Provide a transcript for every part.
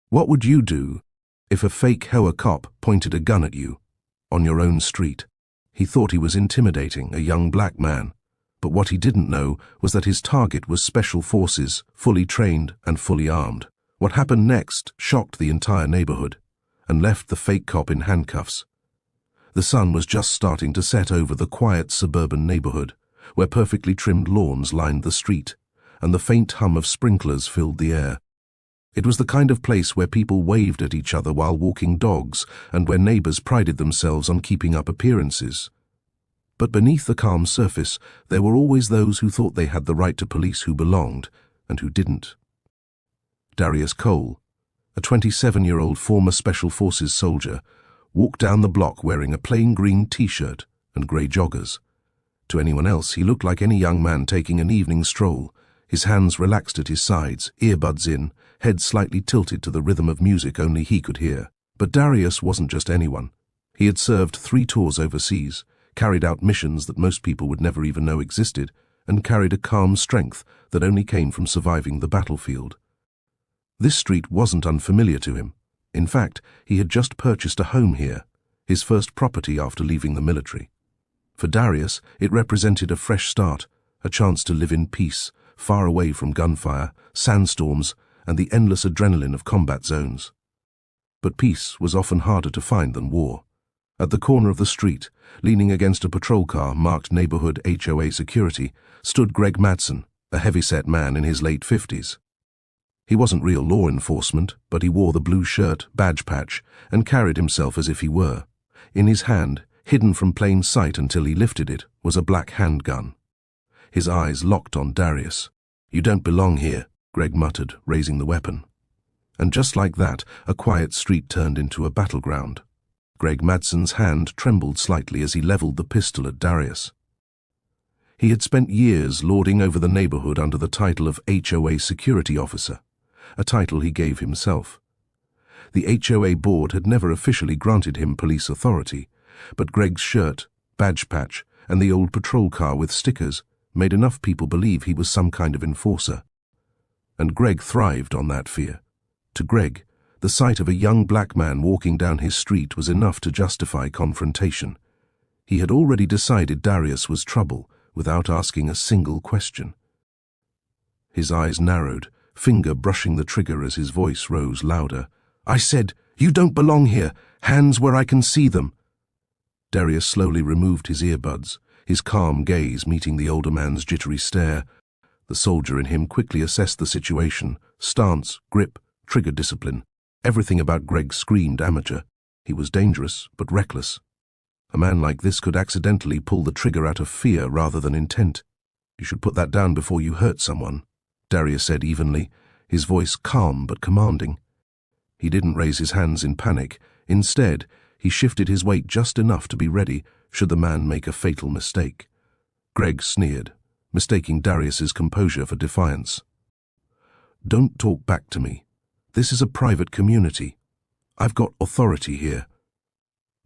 What would you do if a fake HOA cop pointed a gun at you on your own street? He thought he was intimidating a young black man, but what he didn't know was that his target was special forces, fully trained and fully armed. What happened next shocked the entire neighborhood and left the fake cop in handcuffs. The sun was just starting to set over the quiet suburban neighborhood, where perfectly trimmed lawns lined the street, and the faint hum of sprinklers filled the air. It was the kind of place where people waved at each other while walking dogs, and where neighbors prided themselves on keeping up appearances. But beneath the calm surface, there were always those who thought they had the right to police who belonged, and who didn't. Darius Cole, a 27-year-old former Special Forces soldier, walked down the block wearing a plain green t-shirt and grey joggers. To anyone else, he looked like any young man taking an evening stroll, his hands relaxed at his sides, earbuds in, head slightly tilted to the rhythm of music only he could hear. But Darius wasn't just anyone. He had served 3 tours overseas, carried out missions that most people would never even know existed, and carried a calm strength that only came from surviving the battlefield. This street wasn't unfamiliar to him. In fact, he had just purchased a home here, his first property after leaving the military. For Darius, it represented a fresh start, a chance to live in peace, far away from gunfire, sandstorms, and the endless adrenaline of combat zones. But peace was often harder to find than war. At the corner of the street, leaning against a patrol car marked neighborhood HOA security, stood Greg Madsen, a heavy-set man in his late 50s. He wasn't real law enforcement, but he wore the blue shirt, badge patch, and carried himself as if he were. In his hand, hidden from plain sight until he lifted it, was a black handgun. His eyes locked on Darius. "You don't belong here," Greg muttered, raising the weapon. And just like that, a quiet street turned into a battleground. Greg Madsen's hand trembled slightly as he leveled the pistol at Darius. He had spent years lording over the neighborhood under the title of HOA security officer, a title he gave himself. The HOA board had never officially granted him police authority, but Greg's shirt, badge patch, and the old patrol car with stickers made enough people believe he was some kind of enforcer. And Greg thrived on that fear. To Greg, the sight of a young black man walking down his street was enough to justify confrontation. He had already decided Darius was trouble without asking a single question. His eyes narrowed, finger brushing the trigger as his voice rose louder. "I said, you don't belong here. Hands where I can see them." Darius slowly removed his earbuds, his calm gaze meeting the older man's jittery stare. The soldier in him quickly assessed the situation, stance, grip, trigger discipline. Everything about Greg screamed amateur. He was dangerous, but reckless. A man like this could accidentally pull the trigger out of fear rather than intent. "You should put that down before you hurt someone," Darius said evenly, his voice calm but commanding. He didn't raise his hands in panic. Instead, he shifted his weight just enough to be ready should the man make a fatal mistake. Greg sneered, mistaking Darius's composure for defiance. "Don't talk back to me. This is a private community. I've got authority here."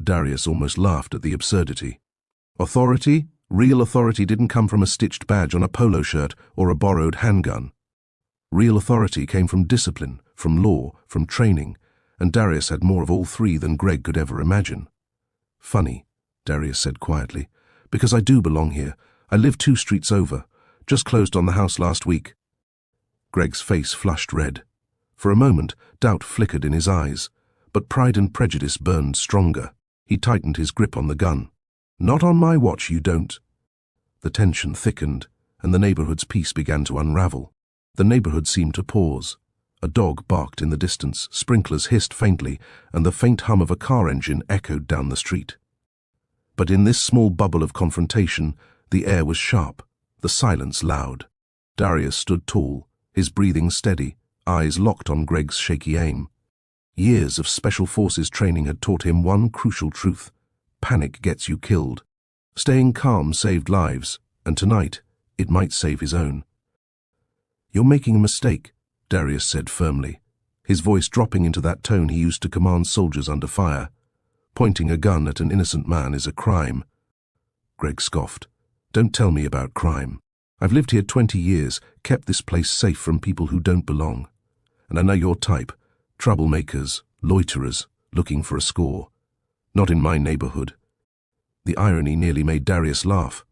Darius almost laughed at the absurdity. Authority? Real authority didn't come from a stitched badge on a polo shirt or a borrowed handgun. Real authority came from discipline, from law, from training, and Darius had more of all 3 than Greg could ever imagine. "Funny," Darius said quietly, "because I do belong here. I live 2 streets over. Just closed on the house last week." Greg's face flushed red. For a moment, doubt flickered in his eyes, but pride and prejudice burned stronger. He tightened his grip on the gun. "Not on my watch, you don't." The tension thickened, and the neighborhood's peace began to unravel. The neighborhood seemed to pause. A dog barked in the distance, sprinklers hissed faintly, and the faint hum of a car engine echoed down the street. But in this small bubble of confrontation, the air was sharp, the silence loud. Darius stood tall, his breathing steady, eyes locked on Greg's shaky aim. Years of Special Forces training had taught him one crucial truth: panic gets you killed. Staying calm saved lives, and tonight, it might save his own. "You're making a mistake," Darius said firmly, his voice dropping into that tone he used to command soldiers under fire. "Pointing a gun at an innocent man is a crime." Greg scoffed. "Don't tell me about crime. I've lived here 20 years, kept this place safe from people who don't belong. And I know your type. Troublemakers, loiterers, looking for a score. Not in my neighborhood. The irony nearly made Darius laugh.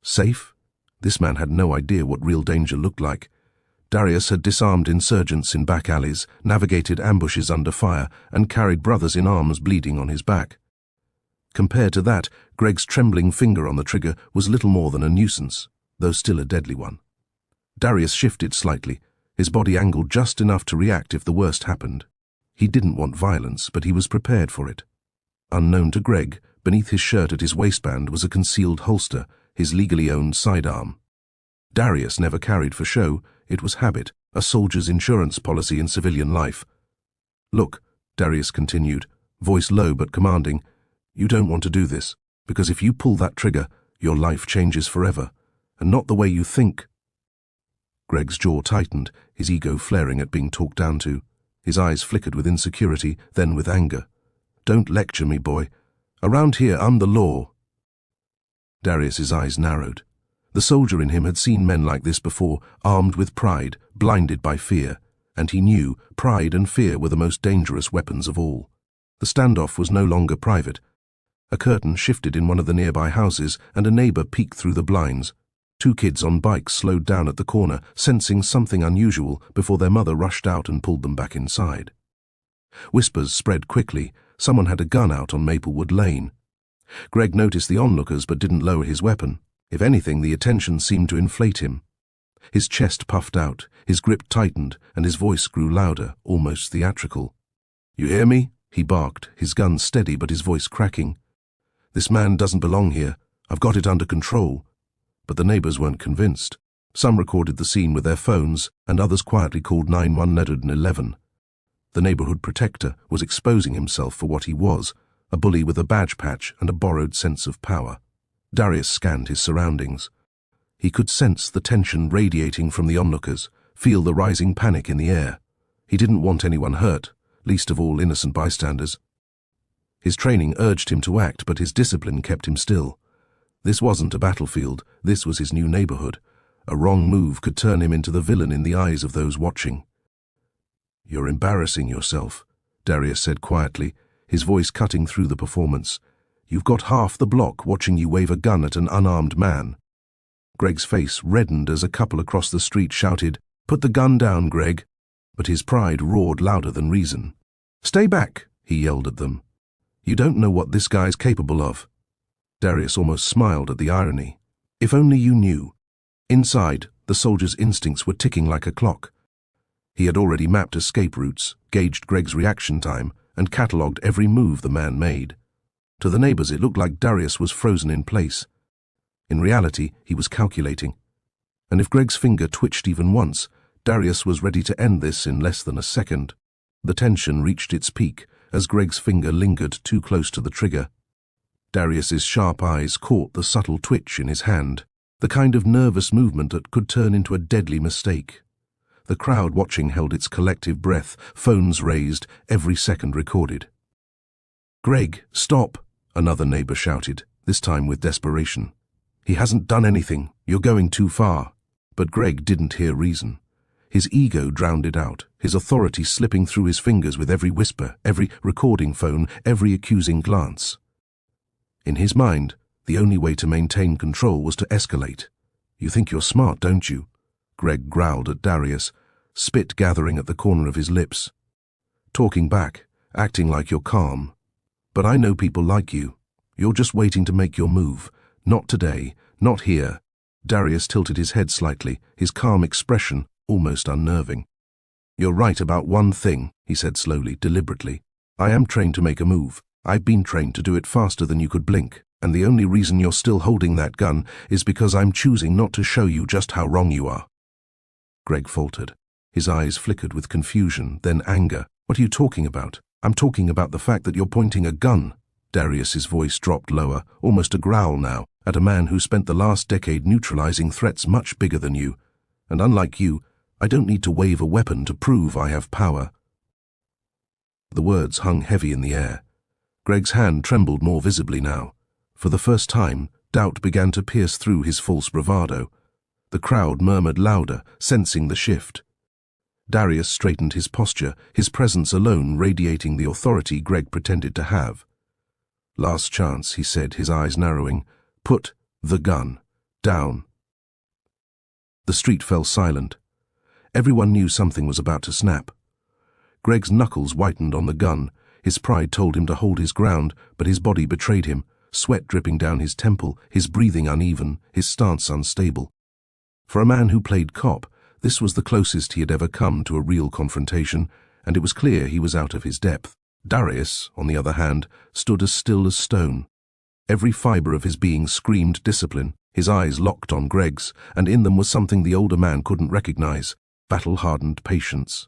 Safe? This man had no idea what real danger looked like. Darius had disarmed insurgents in back alleys, navigated ambushes under fire, and carried brothers in arms bleeding on his back. Compared to that, Greg's trembling finger on the trigger was little more than a nuisance, though still a deadly one. Darius shifted slightly, his body angled just enough to react if the worst happened. He didn't want violence, but he was prepared for it. Unknown to Greg, beneath his shirt at his waistband was a concealed holster, his legally owned sidearm. Darius never carried for show, it was habit, a soldier's insurance policy in civilian life. Look, Darius continued, voice low but commanding, you don't want to do this, because if you pull that trigger, your life changes forever, and not the way you think. Greg's jaw tightened, his ego flaring at being talked down to. His eyes flickered with insecurity, then with anger. Don't lecture me, boy. Around here, I'm the law. Darius's eyes narrowed. The soldier in him had seen men like this before, armed with pride, blinded by fear, and he knew pride and fear were the most dangerous weapons of all. The standoff was no longer private. A curtain shifted in one of the nearby houses, and a neighbor peeked through the blinds. Two kids on bikes slowed down at the corner, sensing something unusual before their mother rushed out and pulled them back inside. Whispers spread quickly. Someone had a gun out on Maplewood Lane. Greg noticed the onlookers but didn't lower his weapon. If anything, the attention seemed to inflate him. His chest puffed out, his grip tightened, and his voice grew louder, almost theatrical. You hear me? He barked, his gun steady but his voice cracking. This man doesn't belong here. I've got it under control. But the neighbors weren't convinced. Some recorded the scene with their phones, and others quietly called 911. The neighborhood protector was exposing himself for what he was, a bully with a badge patch and a borrowed sense of power. Darius scanned his surroundings. He could sense the tension radiating from the onlookers, feel the rising panic in the air. He didn't want anyone hurt, least of all innocent bystanders. His training urged him to act, but his discipline kept him still. This wasn't a battlefield, this was his new neighborhood. A wrong move could turn him into the villain in the eyes of those watching. You're embarrassing yourself, Darius said quietly, his voice cutting through the performance. You've got half the block watching you wave a gun at an unarmed man. Greg's face reddened as a couple across the street shouted, Put the gun down, Greg. But his pride roared louder than reason. Stay back, he yelled at them. You don't know what this guy's capable of. Darius almost smiled at the irony. If only you knew. Inside, the soldier's instincts were ticking like a clock. He had already mapped escape routes, gauged Greg's reaction time, and catalogued every move the man made. To the neighbors, it looked like Darius was frozen in place. In reality, he was calculating. And if Greg's finger twitched even once, Darius was ready to end this in less than a second. The tension reached its peak as Greg's finger lingered too close to the trigger. Darius's sharp eyes caught the subtle twitch in his hand, the kind of nervous movement that could turn into a deadly mistake. The crowd watching held its collective breath, phones raised, every second recorded. Greg, stop! Another neighbor shouted, this time with desperation. He hasn't done anything. You're going too far. But Greg didn't hear reason. His ego drowned it out, his authority slipping through his fingers with every whisper, every recording phone, every accusing glance. In his mind, the only way to maintain control was to escalate. You think you're smart, don't you? Greg growled at Darius, spit gathering at the corner of his lips. Talking back, acting like you're calm. But I know people like you. You're just waiting to make your move. Not today, not here. Darius tilted his head slightly, his calm expression almost unnerving. You're right about one thing, he said slowly, deliberately. I am trained to make a move. I've been trained to do it faster than you could blink, and the only reason you're still holding that gun is because I'm choosing not to show you just how wrong you are. Greg faltered. His eyes flickered with confusion, then anger. What are you talking about? I'm talking about the fact that you're pointing a gun. Darius's voice dropped lower, almost a growl now, at a man who spent the last decade neutralizing threats much bigger than you. And unlike you, I don't need to wave a weapon to prove I have power. The words hung heavy in the air. Greg's hand trembled more visibly now. For the first time, doubt began to pierce through his false bravado. The crowd murmured louder, sensing the shift. Darius straightened his posture, his presence alone radiating the authority Greg pretended to have. "Last chance," he said, his eyes narrowing. "Put the gun down." The street fell silent. Everyone knew something was about to snap. Greg's knuckles whitened on the gun. His pride told him to hold his ground, but his body betrayed him, sweat dripping down his temple, his breathing uneven, his stance unstable. For a man who played cop, this was the closest he had ever come to a real confrontation, and it was clear he was out of his depth. Darius, on the other hand, stood as still as stone. Every fibre of his being screamed discipline, his eyes locked on Greg's, and in them was something the older man couldn't recognize: battle-hardened patience.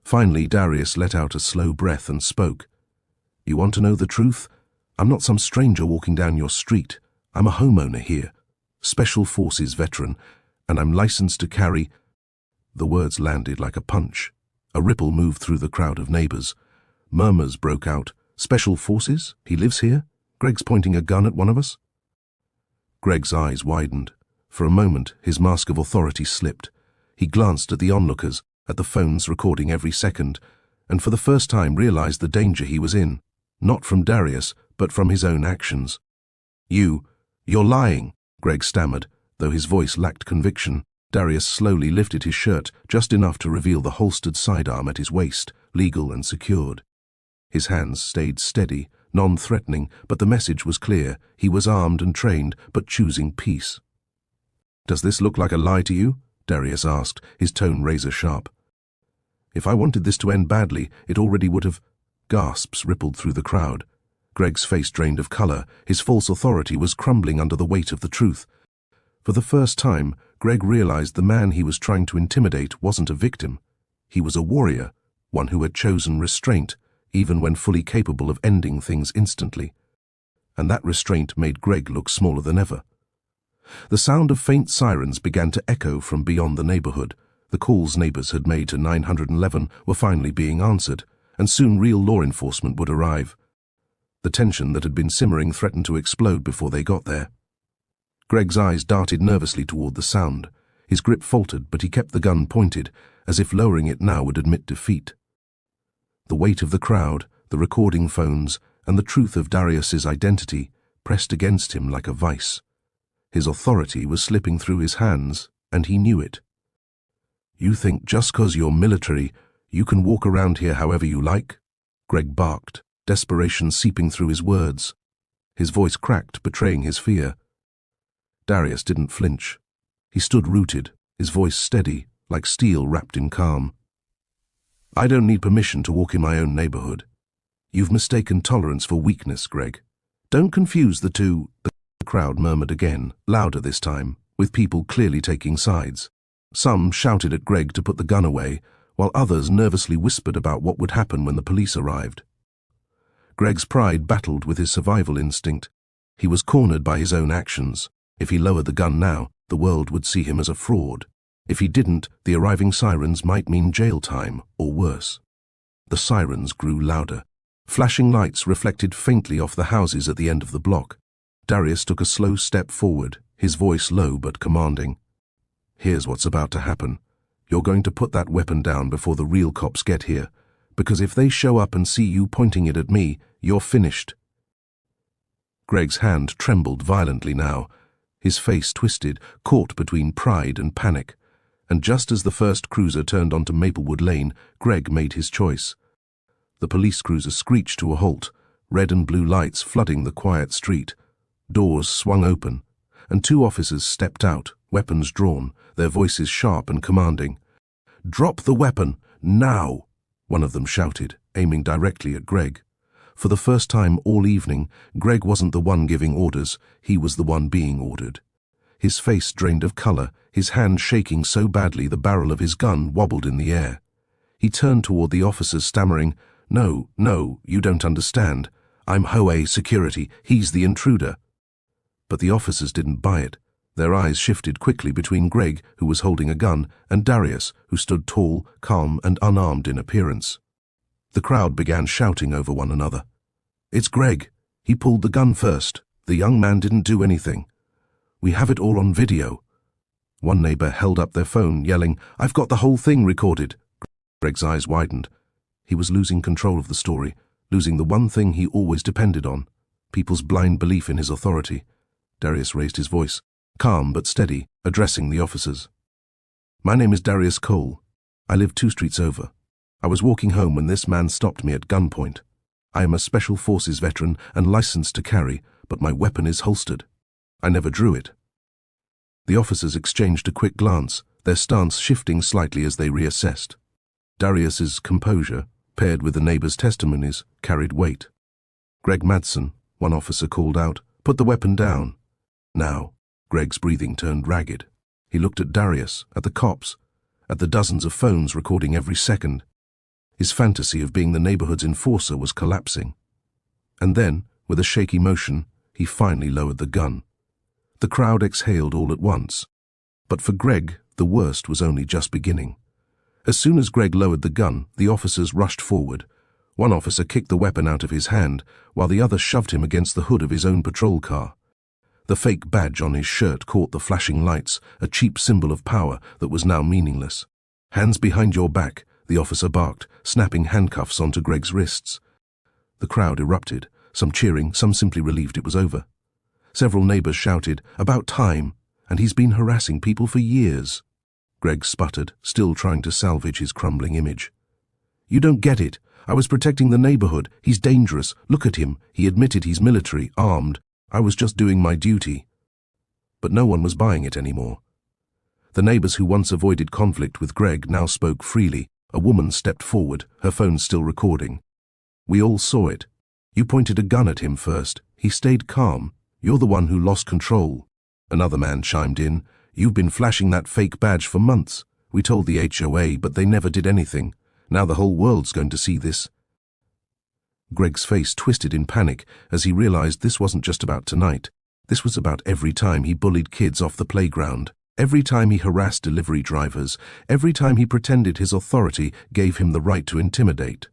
Finally, Darius let out a slow breath and spoke. "You want to know the truth? I'm not some stranger walking down your street. I'm a homeowner here, Special Forces veteran, and I'm licensed to carry—" The words landed like a punch. A ripple moved through the crowd of neighbors. Murmurs broke out. "Special Forces? He lives here? Greg's pointing a gun at one of us?" Greg's eyes widened. For a moment, his mask of authority slipped. He glanced at the onlookers, at the phones recording every second, and for the first time realized the danger he was in, not from Darius, but from his own actions. You're lying," Greg stammered, though his voice lacked conviction. Darius slowly lifted his shirt, just enough to reveal the holstered sidearm at his waist, legal and secured. His hands stayed steady, non-threatening, but the message was clear. He was armed and trained, but choosing peace. "Does this look like a lie to you?" Darius asked, his tone razor-sharp. "If I wanted this to end badly, it already would have—" Gasps rippled through the crowd. Greg's face drained of color. His false authority was crumbling under the weight of the truth. For the first time, Greg realized the man he was trying to intimidate wasn't a victim. He was a warrior, one who had chosen restraint, even when fully capable of ending things instantly. And that restraint made Greg look smaller than ever. The sound of faint sirens began to echo from beyond the neighborhood. The calls neighbors had made to 911 were finally being answered, and soon real law enforcement would arrive. The tension that had been simmering threatened to explode before they got there. Greg's eyes darted nervously toward the sound. His grip faltered, but he kept the gun pointed, as if lowering it now would admit defeat. The weight of the crowd, the recording phones, and the truth of Darius's identity pressed against him like a vice. His authority was slipping through his hands, and he knew it. "You think just 'cause you're military, you can walk around here however you like?" Greg barked, desperation seeping through his words. His voice cracked, betraying his fear. Darius didn't flinch. He stood rooted, his voice steady, like steel wrapped in calm. "I don't need permission to walk in my own neighborhood. You've mistaken tolerance for weakness, Greg. Don't confuse the two." The crowd murmured again, louder this time, with people clearly taking sides. Some shouted at Greg to put the gun away, while others nervously whispered about what would happen when the police arrived. Greg's pride battled with his survival instinct. He was cornered by his own actions. If he lowered the gun now, the world would see him as a fraud. If he didn't, the arriving sirens might mean jail time, or worse. The sirens grew louder. Flashing lights reflected faintly off the houses at the end of the block. Darius took a slow step forward, his voice low but commanding. "Here's what's about to happen. You're going to put that weapon down before the real cops get here, because if they show up and see you pointing it at me, you're finished." Greg's hand trembled violently now. His face twisted, caught between pride and panic. And just as the first cruiser turned onto Maplewood Lane, Greg made his choice. The police cruiser screeched to a halt, red and blue lights flooding the quiet street. Doors swung open, and two officers stepped out, weapons drawn, their voices sharp and commanding. "Drop the weapon, now!" one of them shouted, aiming directly at Greg. For the first time all evening, Greg wasn't the one giving orders, he was the one being ordered. His face drained of color, his hand shaking so badly the barrel of his gun wobbled in the air. He turned toward the officers, stammering, No, you don't understand. I'm HOA security, he's the intruder." But the officers didn't buy it. Their eyes shifted quickly between Greg, who was holding a gun, and Darius, who stood tall, calm, and unarmed in appearance. The crowd began shouting over one another. "It's Greg. He pulled the gun first. The young man didn't do anything. We have it all on video." One neighbor held up their phone, yelling, "I've got the whole thing recorded." Greg's eyes widened. He was losing control of the story, losing the one thing he always depended on, people's blind belief in his authority. Darius raised his voice, calm but steady, addressing the officers. "My name is Darius Cole. I live 2 streets over. I was walking home when this man stopped me at gunpoint. I am a Special Forces veteran and licensed to carry, but my weapon is holstered. I never drew it." The officers exchanged a quick glance, their stance shifting slightly as they reassessed. Darius's composure, paired with the neighbors' testimonies, carried weight. "Greg Madsen," one officer called out, "put the weapon down." Now, Greg's breathing turned ragged. He looked at Darius, at the cops, at the dozens of phones recording every second. His fantasy of being the neighborhood's enforcer was collapsing. And then, with a shaky motion, he finally lowered the gun. The crowd exhaled all at once. But for Greg, the worst was only just beginning. As soon as Greg lowered the gun, the officers rushed forward. One officer kicked the weapon out of his hand, while the other shoved him against the hood of his own patrol car. The fake badge on his shirt caught the flashing lights, a cheap symbol of power that was now meaningless. "Hands behind your back," the officer barked, snapping handcuffs onto Greg's wrists. The crowd erupted, some cheering, some simply relieved it was over. Several neighbors shouted, "About time, and he's been harassing people for years." Greg sputtered, still trying to salvage his crumbling image. "You don't get it. I was protecting the neighborhood. He's dangerous. Look at him. He admitted he's military, armed. I was just doing my duty." But no one was buying it anymore. The neighbors who once avoided conflict with Greg now spoke freely. A woman stepped forward, her phone still recording. "We all saw it. You pointed a gun at him first. He stayed calm. You're the one who lost control." Another man chimed in, "You've been flashing that fake badge for months. We told the HOA, but they never did anything. Now the whole world's going to see this." Greg's face twisted in panic as he realized this wasn't just about tonight. This was about every time he bullied kids off the playground, every time he harassed delivery drivers, every time he pretended his authority gave him the right to intimidate.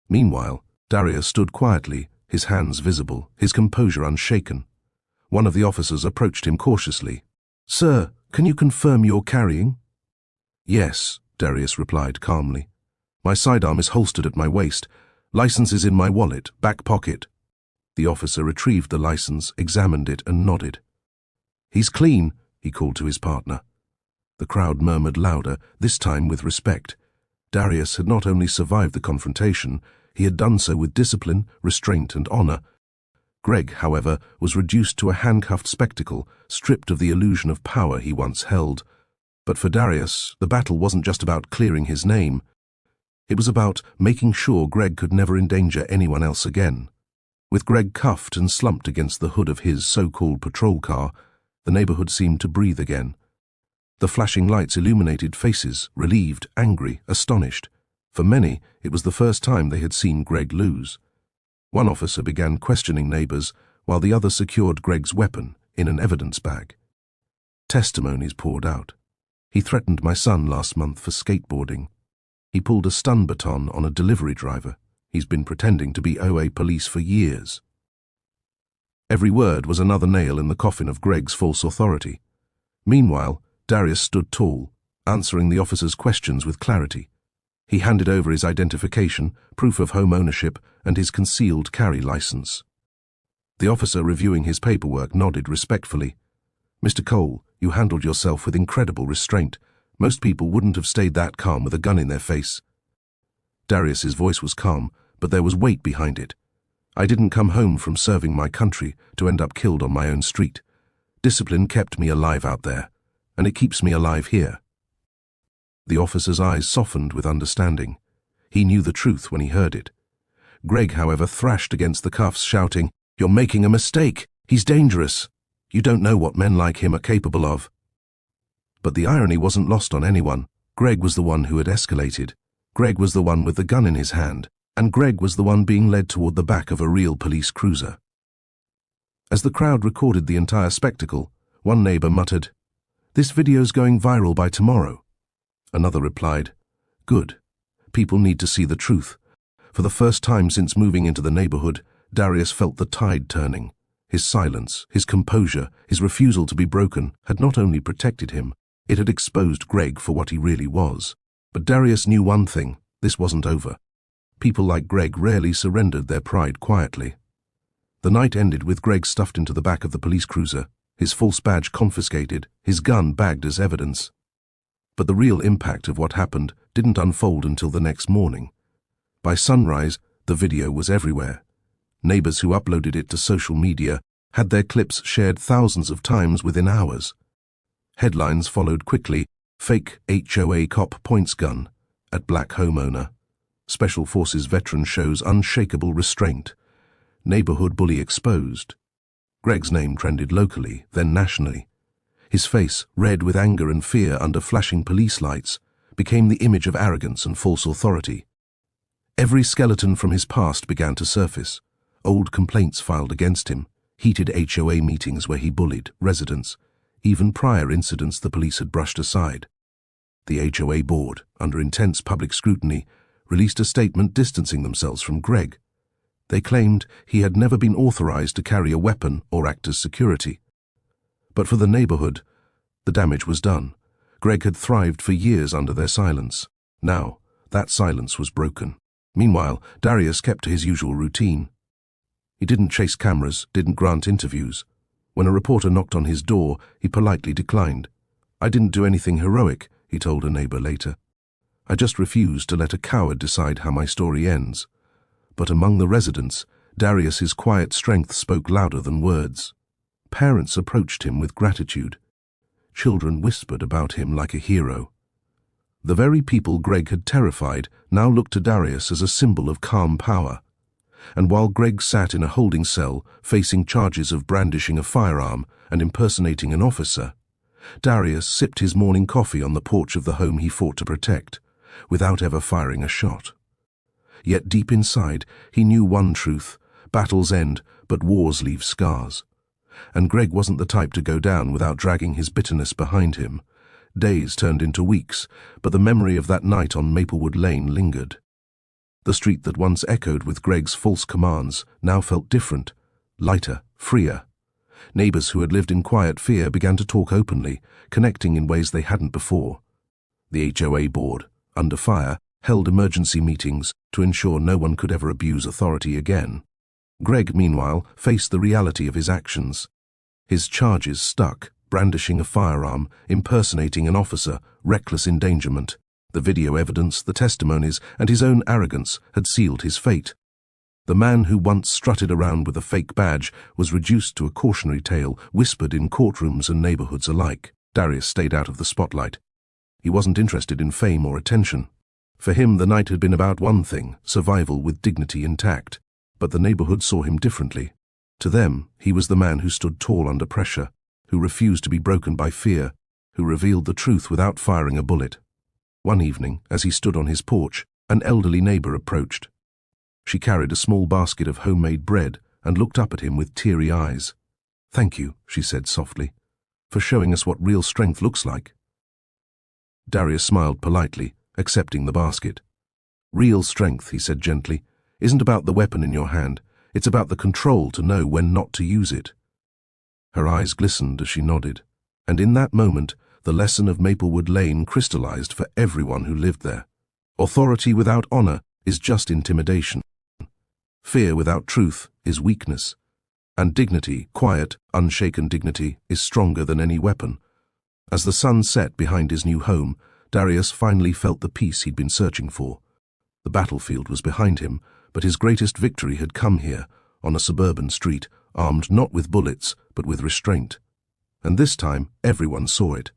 Meanwhile, Darius stood quietly, his hands visible, his composure unshaken. One of the officers approached him cautiously. "Sir, can you confirm you're carrying?" "Yes," Darius replied calmly. "My sidearm is holstered at my waist. License is in my wallet, back pocket." The officer retrieved the license, examined it, and nodded. "He's clean," he called to his partner. The crowd murmured louder, this time with respect. Darius had not only survived the confrontation, he had done so with discipline, restraint, and honor. Greg, however, was reduced to a handcuffed spectacle, stripped of the illusion of power he once held. But for Darius, the battle wasn't just about clearing his name. It was about making sure Greg could never endanger anyone else again. With Greg cuffed and slumped against the hood of his so-called patrol car, the neighborhood seemed to breathe again. The flashing lights illuminated faces, relieved, angry, astonished. For many, it was the first time they had seen Greg lose. One officer began questioning neighbors, while the other secured Greg's weapon in an evidence bag. Testimonies poured out. "He threatened my son last month for skateboarding. He pulled a stun baton on a delivery driver. He's been pretending to be OA police for years." Every word was another nail in the coffin of Greg's false authority. Meanwhile, Darius stood tall, answering the officers' questions with clarity. He handed over his identification, proof of home ownership, and his concealed carry license. The officer reviewing his paperwork nodded respectfully. "Mr. Cole, you handled yourself with incredible restraint. Most people wouldn't have stayed that calm with a gun in their face." Darius's voice was calm, but there was weight behind it. "I didn't come home from serving my country to end up killed on my own street. Discipline kept me alive out there, and it keeps me alive here." The officer's eyes softened with understanding. He knew the truth when he heard it. Greg, however, thrashed against the cuffs, shouting, "You're making a mistake. He's dangerous. You don't know what men like him are capable of." But the irony wasn't lost on anyone. Greg was the one who had escalated. Greg was the one with the gun in his hand, and Greg was the one being led toward the back of a real police cruiser. As the crowd recorded the entire spectacle, one neighbor muttered, "This video's going viral by tomorrow." Another replied, "Good. People need to see the truth." For the first time since moving into the neighborhood, Darius felt the tide turning. His silence, his composure, his refusal to be broken had not only protected him, it had exposed Greg for what he really was. But Darius knew one thing: this wasn't over. People like Greg rarely surrendered their pride quietly. The night ended with Greg stuffed into the back of the police cruiser, his false badge confiscated, his gun bagged as evidence. But the real impact of what happened didn't unfold until the next morning. By sunrise, the video was everywhere. Neighbors who uploaded it to social media had their clips shared thousands of times within hours. Headlines followed quickly: fake HOA cop points gun at black homeowner. Special Forces veteran shows unshakable restraint. Neighborhood bully exposed. Greg's name trended locally, then nationally. His face, red with anger and fear under flashing police lights, became the image of arrogance and false authority. Every skeleton from his past began to surface. Old complaints filed against him, heated HOA meetings where he bullied residents, even prior incidents the police had brushed aside. The HOA board, under intense public scrutiny, released a statement distancing themselves from Greg. They claimed he had never been authorized to carry a weapon or act as security. But for the neighborhood, the damage was done. Greg had thrived for years under their silence. Now, that silence was broken. Meanwhile, Darius kept to his usual routine. He didn't chase cameras, didn't grant interviews. When a reporter knocked on his door, he politely declined. "I didn't do anything heroic," he told a neighbor later. "I just refused to let a coward decide how my story ends." But among the residents, Darius's quiet strength spoke louder than words. Parents approached him with gratitude. Children whispered about him like a hero. The very people Greg had terrified now looked to Darius as a symbol of calm power. And while Greg sat in a holding cell, facing charges of brandishing a firearm and impersonating an officer, Darius sipped his morning coffee on the porch of the home he fought to protect, without ever firing a shot. Yet deep inside, he knew one truth: battles end, but wars leave scars. And Greg wasn't the type to go down without dragging his bitterness behind him. Days turned into weeks, but the memory of that night on Maplewood Lane lingered. The street that once echoed with Greg's false commands now felt different, lighter, freer. Neighbors who had lived in quiet fear began to talk openly, connecting in ways they hadn't before. The HOA board, under fire, held emergency meetings to ensure no one could ever abuse authority again. Greg, meanwhile, faced the reality of his actions. His charges stuck: brandishing a firearm, impersonating an officer, reckless endangerment. The video evidence, the testimonies, and his own arrogance had sealed his fate. The man who once strutted around with a fake badge was reduced to a cautionary tale, whispered in courtrooms and neighborhoods alike. Darius stayed out of the spotlight. He wasn't interested in fame or attention. For him, the night had been about one thing: survival with dignity intact. But the neighborhood saw him differently. To them, he was the man who stood tall under pressure, who refused to be broken by fear, who revealed the truth without firing a bullet. One evening, as he stood on his porch, an elderly neighbor approached. She carried a small basket of homemade bread and looked up at him with teary eyes. "Thank you," she said softly, "for showing us what real strength looks like." Darius smiled politely, accepting the basket. "Real strength," he said gently, "isn't about the weapon in your hand. It's about the control to know when not to use it." Her eyes glistened as she nodded, and in that moment, the lesson of Maplewood Lane crystallized for everyone who lived there. Authority without honor is just intimidation. Fear without truth is weakness. And dignity, quiet, unshaken dignity, is stronger than any weapon. As the sun set behind his new home, Darius finally felt the peace he'd been searching for. The battlefield was behind him, but his greatest victory had come here, on a suburban street, armed not with bullets, but with restraint. And this time, everyone saw it.